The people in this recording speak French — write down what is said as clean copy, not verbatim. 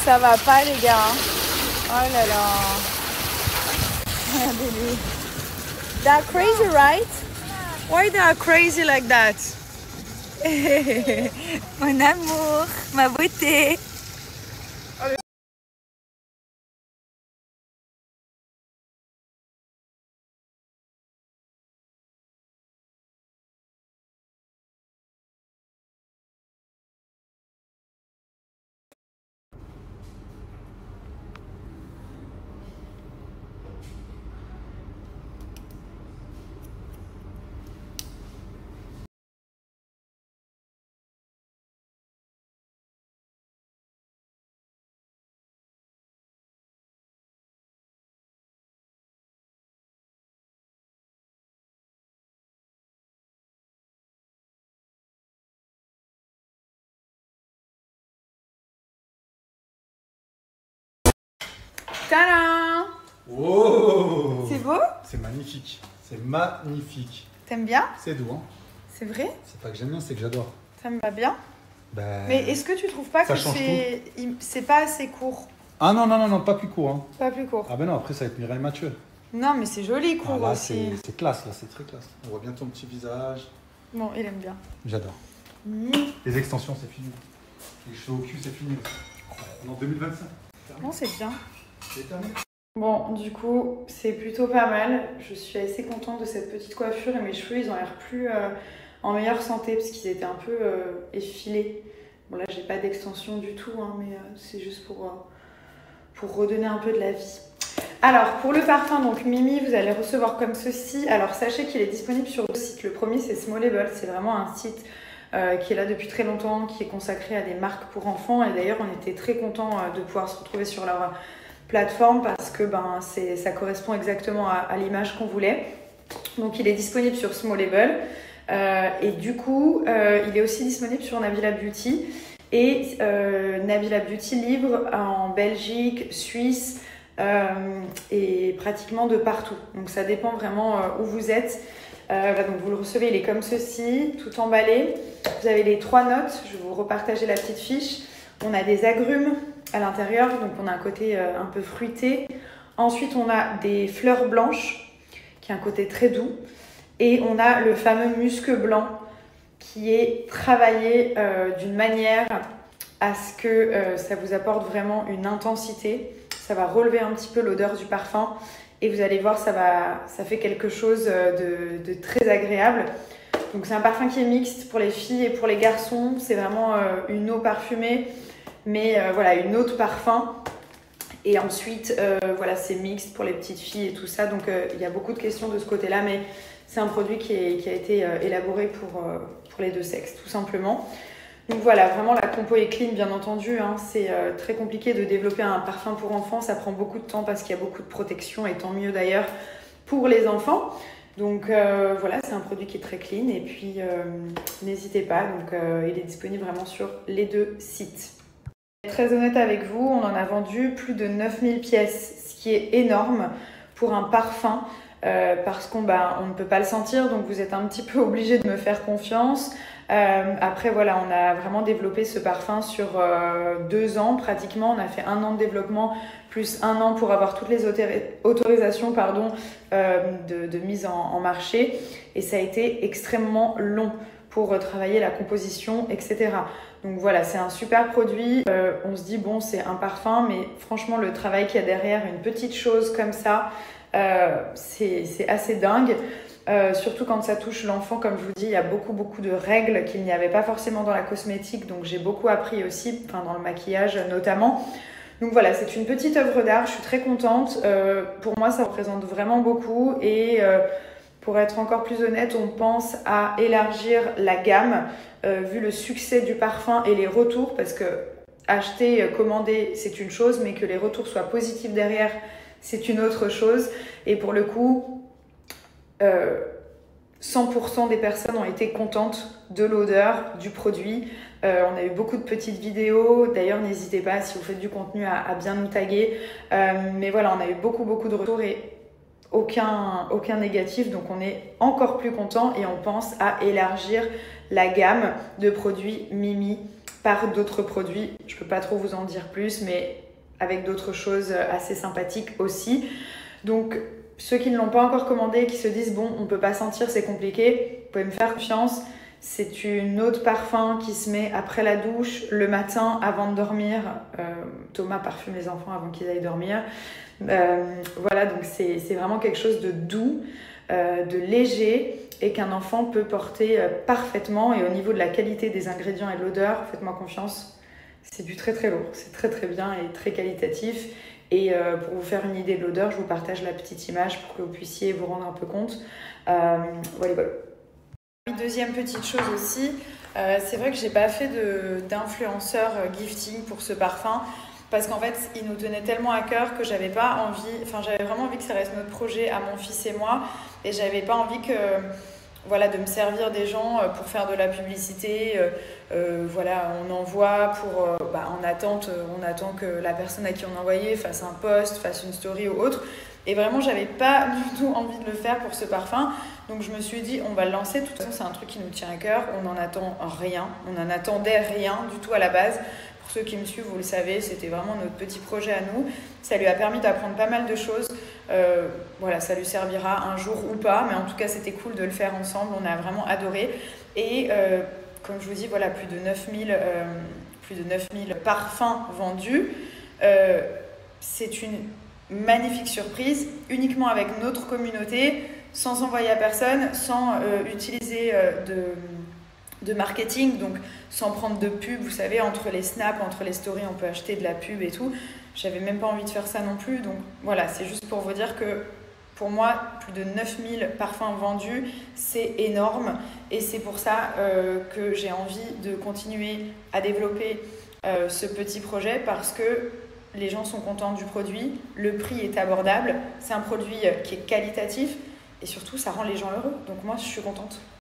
ça va pas les gars. Oh là là. Regardez-les. They're crazy, right? Why they are crazy like that? Mon amour, ma beauté. Tadam! Oh! C'est beau? C'est magnifique. C'est magnifique. T'aimes bien? C'est doux, hein? C'est vrai? C'est pas que j'aime bien, c'est que j'adore. Ça me va bien. Ben... Mais est-ce que tu trouves pas ça que change c'est pas assez court? Ah non, non, non, non, pas plus court. Hein. Pas plus court. Ah ben non, après ça va être Mireille Mathieu. Non, mais c'est joli court Ah, là, aussi. c'est classe, là, c'est très classe. On voit bien ton petit visage. Bon, il aime bien. J'adore. Les extensions, c'est fini. Les cheveux au cul, c'est fini. On est en 2025. Non, c'est bien. C'est terminé. Bon, du coup, c'est plutôt pas mal. Je suis assez contente de cette petite coiffure et mes cheveux, ils ont l'air plus en meilleure santé parce qu'ils étaient un peu effilés. Bon, là, j'ai pas d'extension du tout, hein, mais c'est juste pour redonner un peu de la vie. Alors, pour le parfum, donc Mimi, vous allez recevoir comme ceci. Alors, sachez qu'il est disponible sur deux sites. Le premier, c'est Smallable. C'est vraiment un site qui est là depuis très longtemps, qui est consacré à des marques pour enfants. Et d'ailleurs, on était très contents de pouvoir se retrouver sur leur plateforme parce que ça correspond exactement à l'image qu'on voulait. Donc, il est disponible sur Smallable. Et du coup, il est aussi disponible sur Nabila Beauty. Et Nabila Beauty livre en Belgique, Suisse et pratiquement de partout. Donc ça dépend vraiment où vous êtes. Donc vous le recevez, il est comme ceci, tout emballé. Vous avez les 3 notes, je vais vous repartager la petite fiche. On a des agrumes à l'intérieur, donc on a un côté un peu fruité. Ensuite, on a des fleurs blanches, qui a un côté très doux. Et on a le fameux musc blanc, qui est travaillé d'une manière à ce que ça vous apporte vraiment une intensité. Ça va relever un petit peu l'odeur du parfum et vous allez voir, ça fait quelque chose de très agréable. Donc c'est un parfum qui est mixte pour les filles et pour les garçons. C'est vraiment une eau parfumée, mais voilà, une eau de parfum. Et ensuite, voilà, c'est mixte pour les petites filles et tout ça. Donc il y a beaucoup de questions de ce côté-là, mais c'est un produit qui a été élaboré pour les deux sexes, tout simplement. Donc voilà, vraiment la compo est clean, bien entendu. Hein. C'est très compliqué de développer un parfum pour enfants. Ça prend beaucoup de temps parce qu'il y a beaucoup de protection et tant mieux d'ailleurs pour les enfants. Donc voilà, c'est un produit qui est très clean. Et puis n'hésitez pas, donc il est disponible vraiment sur les deux sites. Très honnête avec vous, on en a vendu plus de 9000 pièces, ce qui est énorme pour un parfum. Parce qu'on ne peut pas le sentir, donc vous êtes un petit peu obligé de me faire confiance. Après voilà, on a vraiment développé ce parfum sur 2 ans pratiquement. On a fait 1 an de développement plus 1 an pour avoir toutes les autorisations de mise en marché, et ça a été extrêmement long pour travailler la composition, etc. Donc voilà, c'est un super produit. On se dit bon, c'est un parfum, mais franchement le travail qu'il y a derrière une petite chose comme ça, c'est assez dingue. Surtout quand ça touche l'enfant, comme je vous dis, il y a beaucoup de règles qu'il n'y avait pas forcément dans la cosmétique, donc j'ai beaucoup appris aussi, dans le maquillage notamment. Donc voilà, c'est une petite œuvre d'art, je suis très contente. Pour moi, ça représente vraiment beaucoup et pour être encore plus honnête, on pense à élargir la gamme vu le succès du parfum et les retours, parce que acheter, commander, c'est une chose, mais que les retours soient positifs derrière, c'est une autre chose. Et pour le coup, 100% des personnes ont été contentes de l'odeur du produit. On a eu beaucoup de petites vidéos. D'ailleurs, n'hésitez pas, si vous faites du contenu, à bien nous taguer. Mais voilà, on a eu beaucoup de retours et aucun négatif. Donc, on est encore plus content et on pense à élargir la gamme de produits Mimi par d'autres produits. Je peux pas trop vous en dire plus, mais avec d'autres choses assez sympathiques aussi. Donc ceux qui ne l'ont pas encore commandé, qui se disent bon, on peut pas sentir, c'est compliqué, vous pouvez me faire confiance. C'est une eau de parfum qui se met après la douche, le matin, avant de dormir. Thomas parfume les enfants avant qu'ils aillent dormir. Voilà, donc c'est vraiment quelque chose de doux, de léger et qu'un enfant peut porter parfaitement. Et au niveau de la qualité des ingrédients et de l'odeur, faites-moi confiance, c'est du très très lourd. C'est très très bien et très qualitatif. Et pour vous faire une idée de l'odeur, je vous partage la petite image pour que vous puissiez vous rendre un peu compte. Voilà. Deuxième petite chose aussi, c'est vrai que j'ai pas fait d'influenceur gifting pour ce parfum parce qu'en fait il nous tenait tellement à cœur que j'avais vraiment envie que ça reste notre projet à mon fils et moi, et j'avais pas envie de me servir des gens pour faire de la publicité. On envoie en attente, on attend que la personne à qui on envoyait fasse un post, fasse une story ou autre. Et vraiment, j'avais pas du tout envie de le faire pour ce parfum. Donc je me suis dit, on va le lancer. De toute façon, c'est un truc qui nous tient à cœur. On n'en attend rien. On n'en attendait rien du tout à la base. Pour ceux qui me suivent, vous le savez, c'était vraiment notre petit projet à nous. Ça lui a permis d'apprendre pas mal de choses. Ça lui servira un jour ou pas. Mais en tout cas, c'était cool de le faire ensemble. On a vraiment adoré. Et comme je vous dis, voilà, plus de 9000 parfums vendus. C'est une magnifique surprise, uniquement avec notre communauté, sans envoyer à personne, sans utiliser de marketing, donc sans prendre de pub. Vous savez, entre les snaps, entre les stories, on peut acheter de la pub et tout. J'avais même pas envie de faire ça non plus. Donc voilà, c'est juste pour vous dire que pour moi, plus de 9000 parfums vendus, c'est énorme. Et c'est pour ça que j'ai envie de continuer à développer ce petit projet, parce que les gens sont contents du produit, le prix est abordable, c'est un produit qui est qualitatif et surtout ça rend les gens heureux. Donc moi je suis contente.